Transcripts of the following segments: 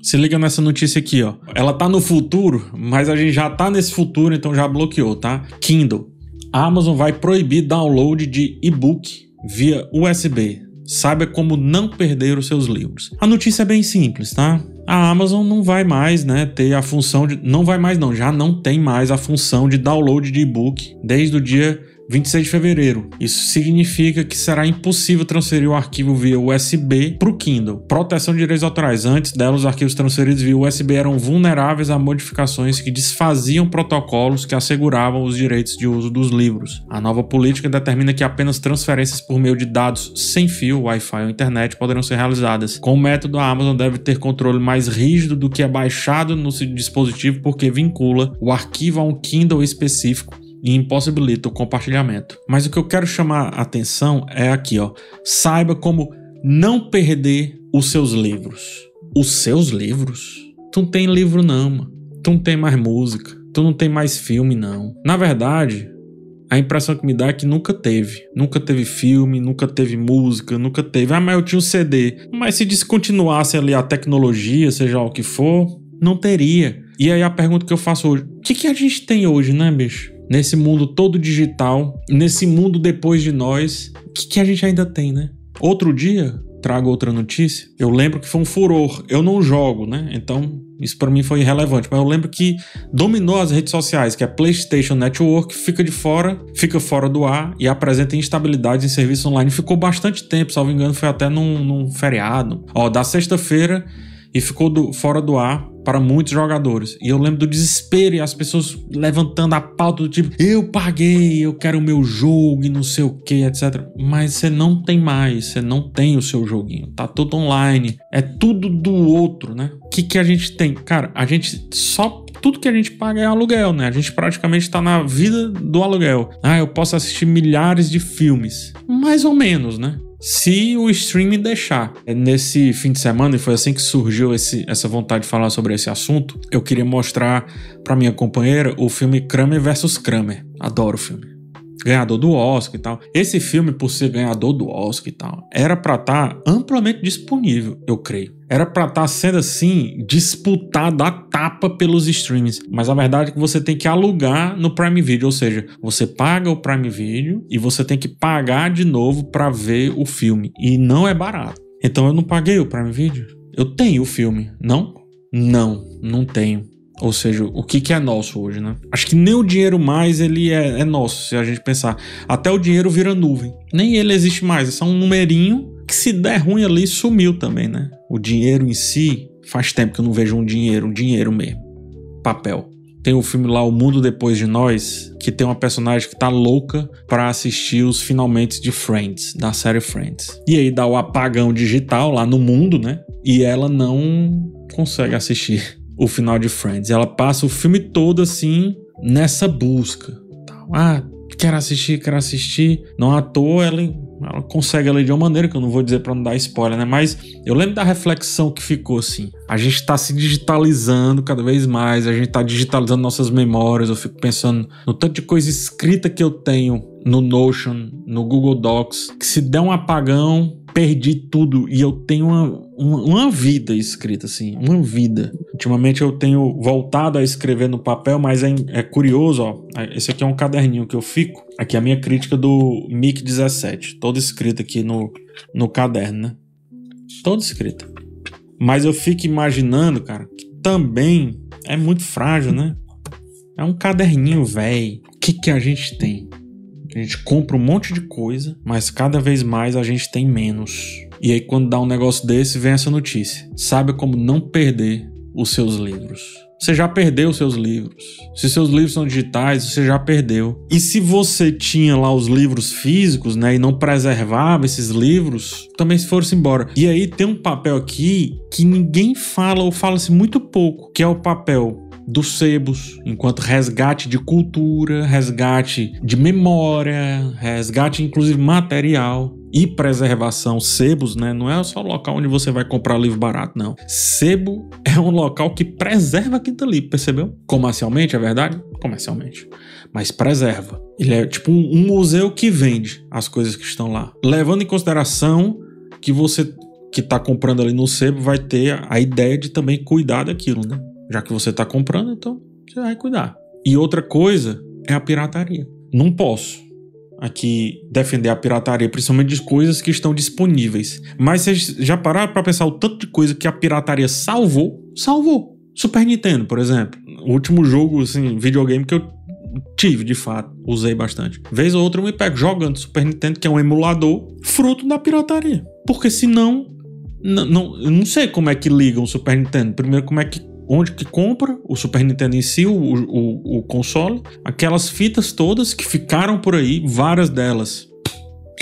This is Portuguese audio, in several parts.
Se liga nessa notícia aqui, ó. Ela tá no futuro, mas a gente já tá nesse futuro, então já bloqueou, tá? Kindle. A Amazon vai proibir download de e-book via USB. Saiba como não perder os seus livros. A notícia é bem simples, tá? A Amazon não vai mais, né, ter a função de... Não vai mais não, já não tem mais a função de download de e-book desde o dia 26 de fevereiro. Isso significa que será impossível transferir o arquivo via USB para o Kindle. Proteção de direitos autorais. Antes dela, os arquivos transferidos via USB eram vulneráveis a modificações que desfaziam protocolos que asseguravam os direitos de uso dos livros. A nova política determina que apenas transferências por meio de dados sem fio, Wi-Fi ou internet poderão ser realizadas. Com o método, a Amazon deve ter controle mais rígido do que é baixado no dispositivo, porque vincula o arquivo a um Kindle específico e impossibilita o compartilhamento. Mas o que eu quero chamar a atenção é aqui, ó. Saiba como não perder os seus livros. Os seus livros? Tu não tem livro não, mano. Tu não tem mais música. Tu não tem mais filme, não. Na verdade, a impressão que me dá é que nunca teve. Nunca teve filme, nunca teve música, nunca teve... Ah, mas eu tinha um CD. Mas se descontinuasse ali a tecnologia, seja o que for, não teria. E aí a pergunta que eu faço hoje, o que a gente tem hoje, né, bicho? Nesse mundo todo digital, nesse mundo depois de nós, o que a gente ainda tem, né? Outro dia, trago outra notícia, eu lembro que foi um furor. Eu não jogo, né? Então, isso pra mim foi irrelevante. Mas eu lembro que dominou as redes sociais, que é PlayStation Network, fica fora do ar e apresenta instabilidades em serviço online. Ficou bastante tempo, salvo engano, foi até num feriado. Ó, da sexta-feira e ficou fora do ar para muitos jogadores. E eu lembro do desespero e as pessoas levantando a pauta do tipo, eu paguei, eu quero o meu jogo e não sei o que, etc. Mas você não tem mais, você não tem o seu joguinho. Tá tudo online, é tudo do outro, né? O que a gente tem? Cara, a gente só... Tudo que a gente paga é aluguel, né? A gente praticamente tá na vida do aluguel. Ah, eu posso assistir milhares de filmes. Mais ou menos, né? Se o streaming deixar. Nesse fim de semana, e foi assim que surgiu essa vontade de falar sobre esse assunto, eu queria mostrar para minha companheira o filme Kramer vs Kramer. Adoro o filme. Ganhador do Oscar e tal. Esse filme, por ser ganhador do Oscar e tal, era pra estar amplamente disponível, eu creio. Era pra estar sendo assim, disputado a tapa pelos streamings. Mas a verdade é que você tem que alugar no Prime Video, ou seja, você paga o Prime Video e você tem que pagar de novo pra ver o filme. E não é barato. Então eu não paguei o Prime Video. Eu tenho o filme, não? Não tenho. Ou seja, o que é nosso hoje, né? Acho que nem o dinheiro mais ele é nosso, se a gente pensar. Até o dinheiro vira nuvem. Nem ele existe mais, é só um numerinho que se der ruim ali sumiu também, né? O dinheiro em si, faz tempo que eu não vejo um dinheiro mesmo. Papel. Tem o filme lá O Mundo Depois de Nós, que tem uma personagem que tá louca pra assistir os finalmente de Friends, da série Friends. E aí dá o apagão digital lá no mundo, né? E ela não consegue assistir o final de Friends. Ela passa o filme todo assim nessa busca. Ah, quero assistir. Não à toa ela consegue ali de uma maneira que eu não vou dizer pra não dar spoiler, né? Mas eu lembro da reflexão que ficou assim. A gente tá se digitalizando cada vez mais, a gente tá digitalizando nossas memórias. Eu fico pensando no tanto de coisa escrita que eu tenho no Notion, no Google Docs, que se der um apagão, perdi tudo. E eu tenho uma vida escrita, assim, uma vida. Ultimamente eu tenho voltado a escrever no papel, mas é curioso, ó. Esse aqui é um caderninho que eu fico. Aqui é a minha crítica do MIC 17, toda escrita aqui no caderno, né? Toda escrita. Mas eu fico imaginando, cara, que também é muito frágil, né? É um caderninho, velho. O que a gente tem? A gente compra um monte de coisa, mas cada vez mais a gente tem menos. E aí quando dá um negócio desse, vem essa notícia. Saiba como não perder os seus livros. Você já perdeu os seus livros. Se seus livros são digitais, você já perdeu. E se você tinha lá os livros físicos, né, e não preservava esses livros, também se foram embora. E aí tem um papel aqui que ninguém fala ou fala-se muito pouco, que é o papel dos sebos, enquanto resgate de cultura, resgate de memória, resgate inclusive material e preservação. Sebos, né, não é só o local onde você vai comprar livro barato, não. Sebo é um local que preserva aquilo ali, percebeu? Comercialmente, é verdade? Comercialmente. Mas preserva. Ele é tipo um museu que vende as coisas que estão lá. Levando em consideração que você que tá comprando ali no sebo vai ter a ideia de também cuidar daquilo, né? Já que você tá comprando, então você vai cuidar. E outra coisa é a pirataria. Não posso aqui defender a pirataria, principalmente de coisas que estão disponíveis. Mas vocês já pararam pra pensar o tanto de coisa que a pirataria salvou? Salvou. Super Nintendo, por exemplo. O último jogo, assim, videogame que eu tive, de fato, usei bastante. Vez ou outra eu me pego jogando Super Nintendo, que é um emulador, fruto da pirataria. Porque senão, eu não sei como é que ligam o Super Nintendo. Primeiro, onde que compra o Super Nintendo em si, o console. Aquelas fitas todas que ficaram por aí, várias delas,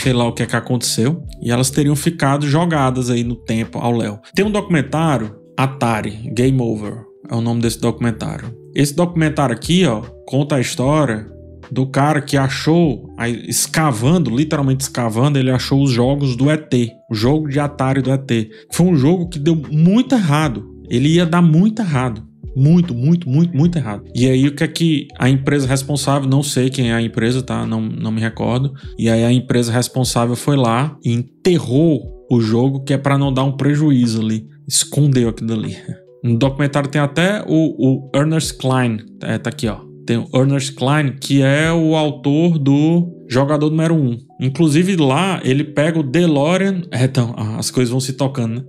sei lá o que é que aconteceu, e elas teriam ficado jogadas aí no tempo ao léu. Tem um documentário, Atari, Game Over, é o nome desse documentário. Esse documentário aqui, ó, conta a história do cara que achou, escavando, literalmente escavando, ele achou os jogos do ET, o jogo de Atari do ET. Foi um jogo que deu muito errado. Ele ia dar muito errado. Muito errado. E aí o que é que a empresa responsável, não sei quem é a empresa, tá? Não me recordo. E aí a empresa responsável foi lá e enterrou o jogo, que é pra não dar um prejuízo ali. Escondeu aquilo ali. No documentário tem até o Ernest Cline. Tá aqui, ó. Tem o Ernest Cline, que é o autor do Jogador Número 1. Inclusive lá, ele pega o DeLorean... Então, as coisas vão se tocando,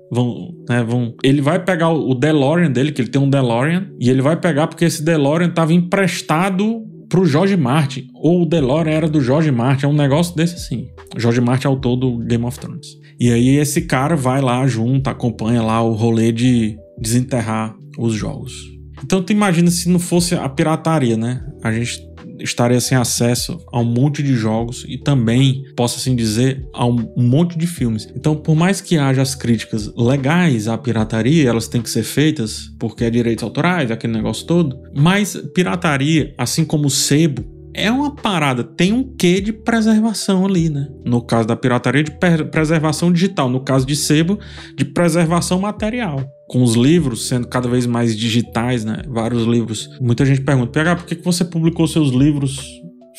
né? Ele vai pegar o DeLorean dele, que ele tem um DeLorean, e ele vai pegar porque esse DeLorean estava emprestado pro George Martin. Ou o DeLorean era do George Martin, é um negócio desse assim. O George Martin é autor do Game of Thrones. E aí esse cara vai lá junto, acompanha lá o rolê de desenterrar os jogos. Então tu imagina se não fosse a pirataria, né? A gente estaria sem acesso a um monte de jogos e também, posso assim dizer, a um monte de filmes. Então, por mais que haja as críticas legais à pirataria, elas têm que ser feitas porque é direitos autorais, aquele negócio todo, mas pirataria, assim como o sebo, é uma parada, tem um quê de preservação ali, né? No caso da pirataria, de preservação digital. No caso de sebo, de preservação material. Com os livros sendo cada vez mais digitais, né? Vários livros. Muita gente pergunta, PH, por que você publicou seus livros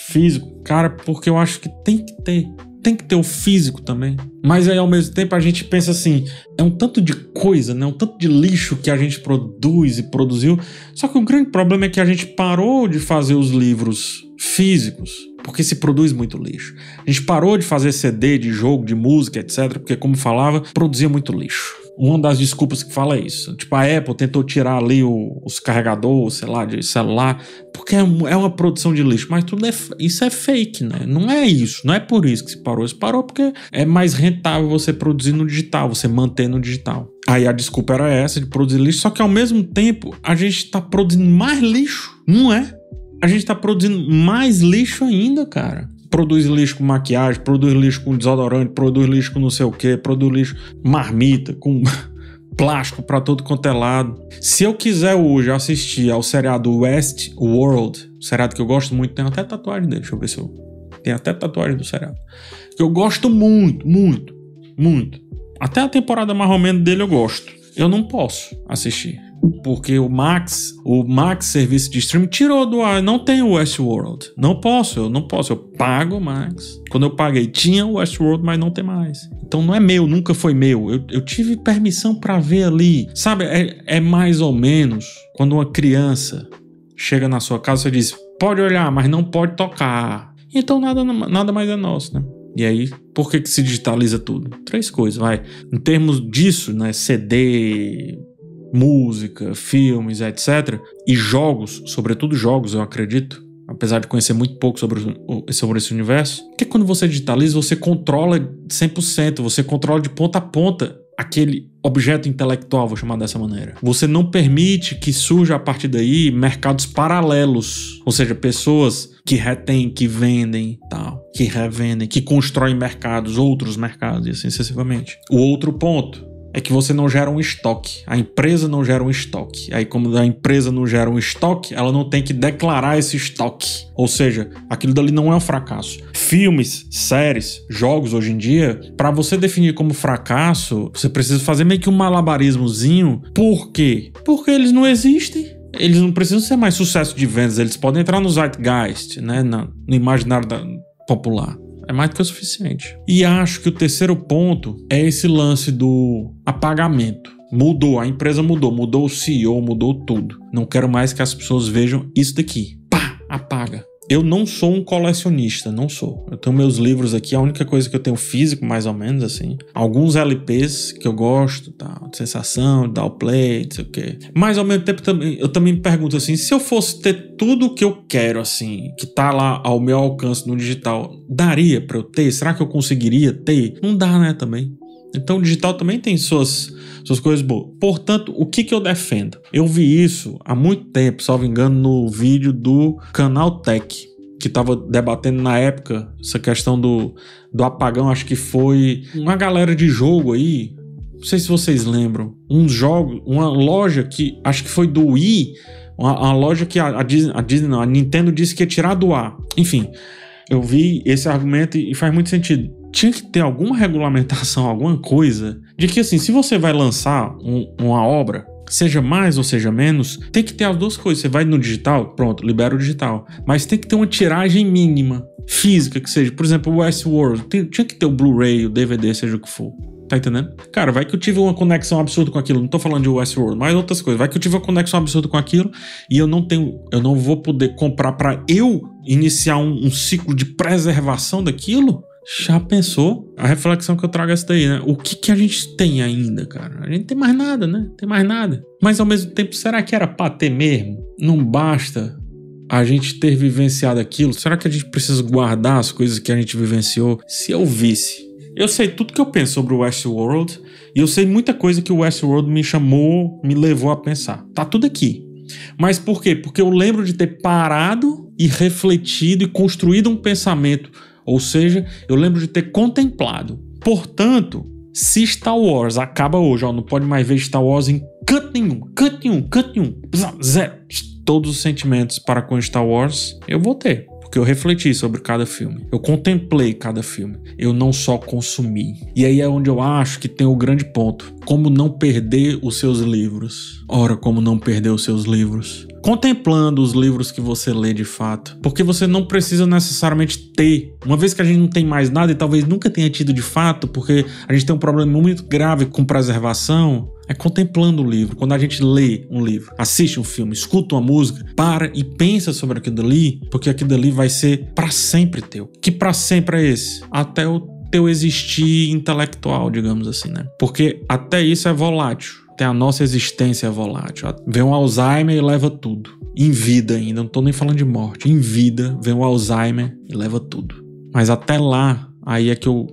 físicos? Cara, porque eu acho que tem que ter o físico também. Mas aí, ao mesmo tempo, a gente pensa assim, é um tanto de coisa, né? Um tanto de lixo que a gente produz e produziu. Só que o grande problema é que a gente parou de fazer os livros físicos, porque se produz muito lixo. A gente parou de fazer CD, de jogo, de música, etc., porque, como falava, produzia muito lixo. Uma das desculpas que fala é isso. Tipo, a Apple tentou tirar ali os carregadores, sei lá, de celular, porque é uma produção de lixo. Mas isso é fake, né? Não é isso. Não é por isso que se parou. Se parou porque é mais rentável você produzir no digital, você manter no digital. Aí a desculpa era essa, de produzir lixo. Só que ao mesmo tempo, a gente tá produzindo mais lixo. Não é? A gente tá produzindo mais lixo ainda, cara. Produz lixo com maquiagem, produz lixo com desodorante, produz lixo com não sei o que, produz lixo marmita, com plástico pra todo quanto é lado. Se eu quiser hoje assistir ao seriado Westworld, seriado que eu gosto muito, tem até tatuagem dele, deixa eu ver se eu... Tem até tatuagem do seriado. Que eu gosto muito. Até a temporada mais ou menos dele eu gosto. Eu não posso assistir. Porque o Max serviço de streaming tirou do ar. Não tem o Westworld. Eu não posso. Eu pago o Max. Quando eu paguei, tinha o Westworld, mas não tem mais. Então não é meu, nunca foi meu. Eu tive permissão pra ver ali. Sabe, é mais ou menos quando uma criança chega na sua casa e diz, pode olhar, mas não pode tocar. Então nada mais é nosso, né? E aí, por que se digitaliza tudo? 3 coisas, vai. Em termos disso, né? CD... música, filmes, etc. E jogos, sobretudo jogos, eu acredito, apesar de conhecer muito pouco sobre esse universo, que quando você digitaliza, você controla 100%, você controla de ponta a ponta aquele objeto intelectual, vou chamar dessa maneira. Você não permite que surja a partir daí mercados paralelos, ou seja, pessoas que retêm, que vendem, tal, que revendem, que constroem mercados, outros mercados e assim sucessivamente. O outro ponto é que você não gera um estoque. A empresa não gera um estoque. Aí, como a empresa não gera um estoque, ela não tem que declarar esse estoque. Ou seja, aquilo dali não é um fracasso. Filmes, séries, jogos hoje em dia, para você definir como fracasso, você precisa fazer meio que um malabarismozinho. Por quê? Porque eles não existem. Eles não precisam ser mais sucesso de vendas. Eles podem entrar no zeitgeist, né? No imaginário popular. É mais do que o suficiente. E acho que o terceiro ponto é esse lance do apagamento. Mudou, a empresa mudou o CEO, mudou tudo. Não quero mais que as pessoas vejam isso daqui. Pá, apaga. Eu não sou um colecionista, não sou. Eu tenho meus livros aqui, a única coisa que eu tenho físico, mais ou menos, assim. Alguns LPs que eu gosto, tá? De Sensação, de Downplay, não sei o quê. Mas ao mesmo tempo eu também me pergunto assim, se eu fosse ter tudo o que eu quero, assim, que tá lá ao meu alcance no digital, daria pra eu ter? Será que eu conseguiria ter? Não dá, né, também. Então o digital também tem suas coisas boas. Portanto, o que eu defendo? Eu vi isso há muito tempo, salvo engano, no vídeo do Canal Tech, que estava debatendo na época essa questão do apagão. Acho que foi uma galera de jogo aí, não sei se vocês lembram, uma loja que acho que foi do Wii, uma loja que a Nintendo disse que ia tirar do ar. Enfim, eu vi esse argumento e faz muito sentido. Tinha que ter alguma regulamentação, alguma coisa, de que assim, se você vai lançar uma obra, seja mais ou seja menos, tem que ter as duas coisas. Você vai no digital, pronto, libera o digital. Mas tem que ter uma tiragem mínima, física que seja. Por exemplo, o Westworld, tinha que ter o Blu-ray, o DVD, seja o que for. Tá entendendo? Cara, vai que eu tive uma conexão absurda com aquilo. Não tô falando de Westworld, mas outras coisas. Vai que eu tive uma conexão absurda com aquilo e eu não vou poder comprar pra eu iniciar um ciclo de preservação daquilo. Já pensou? A reflexão que eu trago é essa daí, né? O que a gente tem ainda, cara? A gente tem mais nada, né? Tem mais nada. Mas ao mesmo tempo, será que era pra ter mesmo? Não basta a gente ter vivenciado aquilo? Será que a gente precisa guardar as coisas que a gente vivenciou? Se eu visse. Eu sei tudo que eu penso sobre o Westworld e eu sei muita coisa que o Westworld me levou a pensar. Tá tudo aqui. Mas por quê? Porque eu lembro de ter parado e refletido e construído um pensamento. Ou seja, eu lembro de ter contemplado. Portanto, se Star Wars acaba hoje, não pode mais ver Star Wars em canto nenhum, zero. Todos os sentimentos para com Star Wars eu vou ter. Porque eu refleti sobre cada filme. Eu contemplei cada filme. Eu não só consumi. E aí é onde eu acho que tem o grande ponto. Como não perder os seus livros? Ora, como não perder os seus livros? Contemplando os livros que você lê de fato. Porque você não precisa necessariamente ter. Uma vez que a gente não tem mais nada e talvez nunca tenha tido de fato, porque a gente tem um problema muito grave com preservação, é contemplando o livro. Quando a gente lê um livro, assiste um filme, escuta uma música, para e pensa sobre aquilo dali, porque aquilo dali vai ser para sempre teu. Que para sempre é esse? Até o teu existir intelectual, digamos assim, né? Porque até isso é volátil. Até a nossa existência é volátil. Vem um Alzheimer e leva tudo. Em vida ainda, não tô nem falando de morte. Em vida, vem um Alzheimer e leva tudo. Mas até lá, aí é que eu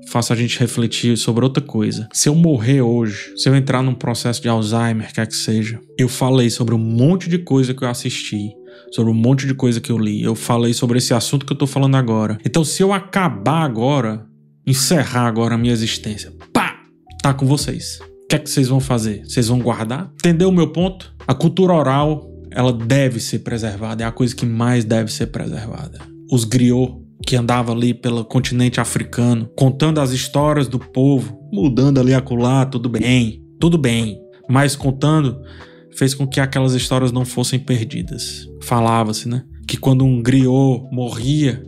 faço a gente refletir sobre outra coisa. Se eu morrer hoje, se eu entrar num processo de Alzheimer, quer que seja, eu falei sobre um monte de coisa que eu assisti, sobre um monte de coisa que eu li. Eu falei sobre esse assunto que eu tô falando agora. Então, se eu acabar agora, encerrar agora a minha existência, pá, tá com vocês. O que é que vocês vão fazer? Vocês vão guardar? Entendeu o meu ponto? A cultura oral, ela deve ser preservada. É a coisa que mais deve ser preservada. Os griots que andava ali pelo continente africano, contando as histórias do povo, mudando ali acolá, tudo bem, mas contando, fez com que aquelas histórias não fossem perdidas. Falava-se, né, que quando um griot morria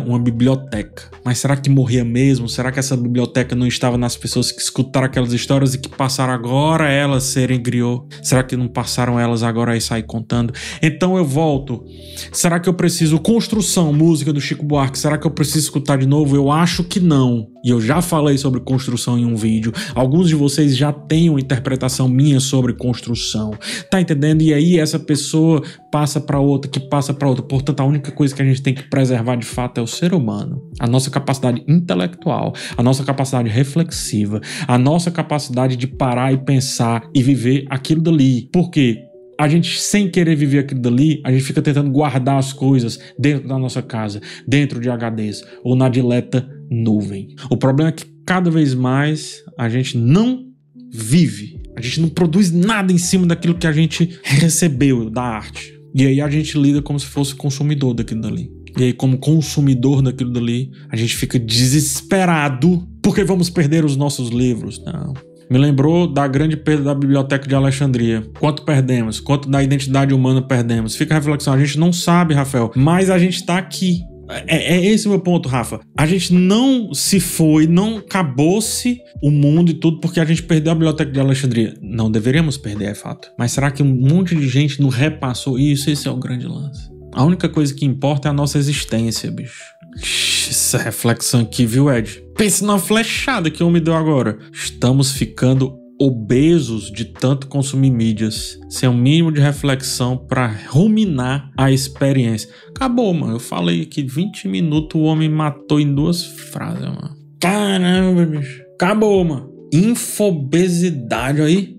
uma biblioteca. Mas será que morria mesmo? Será que essa biblioteca não estava nas pessoas que escutaram aquelas histórias e que passaram agora elas serem griot? Será que não passaram elas agora a sair contando? Então eu volto. Será que eu preciso construção, música do Chico Buarque? Será que eu preciso escutar de novo? Eu acho que não. E eu já falei sobre construção em um vídeo. Alguns de vocês já têm uma interpretação minha sobre construção. Tá entendendo? E aí essa pessoa passa para outra, que passa para outra. Portanto, a única coisa que a gente tem que preservar de fato é o ser humano. A nossa capacidade intelectual, a nossa capacidade reflexiva, a nossa capacidade de parar e pensar e viver aquilo dali. Por quê? A gente, sem querer viver aquilo dali, a gente fica tentando guardar as coisas dentro da nossa casa, dentro de HDs ou na dileta nuvem. O problema é que cada vez mais a gente não vive, a gente não produz nada em cima daquilo que a gente recebeu da arte. E aí a gente lida como se fosse consumidor daquilo dali. E aí, como consumidor daquilo dali, a gente fica desesperado porque vamos perder os nossos livros. Não. Me lembrou da grande perda da Biblioteca de Alexandria. Quanto perdemos? Quanto da identidade humana perdemos? Fica a reflexão. A gente não sabe, Rafael, mas a gente está aqui. É esse o meu ponto, Rafa. A gente não se foi, não acabou-se o mundo e tudo porque a gente perdeu a Biblioteca de Alexandria. Não deveríamos perder, é fato. Mas será que um monte de gente não repassou isso? Esse é o grande lance. A única coisa que importa é a nossa existência, bicho. Essa reflexão aqui, viu, Ed? Pense na flechada que o homem deu agora. Estamos ficando obesos de tanto consumir mídias, sem um mínimo de reflexão para ruminar a experiência. Acabou, mano. Eu falei que 20 minutos o homem matou em 2 frases, mano. Caramba, bicho. Acabou, mano. Infobesidade aí.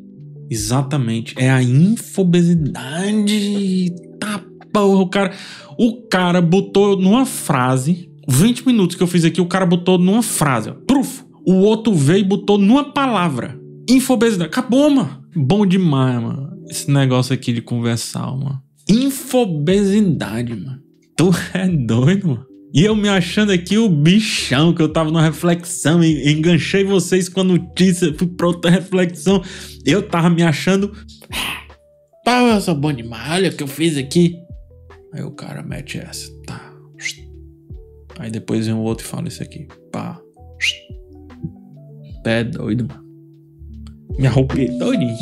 Exatamente. É a infobesidade. Tá, porra. O cara botou numa frase. 20 minutos que eu fiz aqui, o cara botou numa frase. Ó, trufo. O outro veio e botou numa palavra. Infobesidade. Acabou, mano. Bom demais, mano. Esse negócio aqui de conversar, mano. Infobesidade, mano. Tu é doido, mano. E eu me achando aqui o bichão, que eu tava numa reflexão, enganchei vocês com a notícia, fui pra outra reflexão. Eu tava me achando... Pá, eu sou bom demais, olha o que eu fiz aqui. Aí o cara mete essa. Tá. Aí depois vem o outro e fala isso aqui. Pá. Pé doido, mano. Me arrupei doidinho.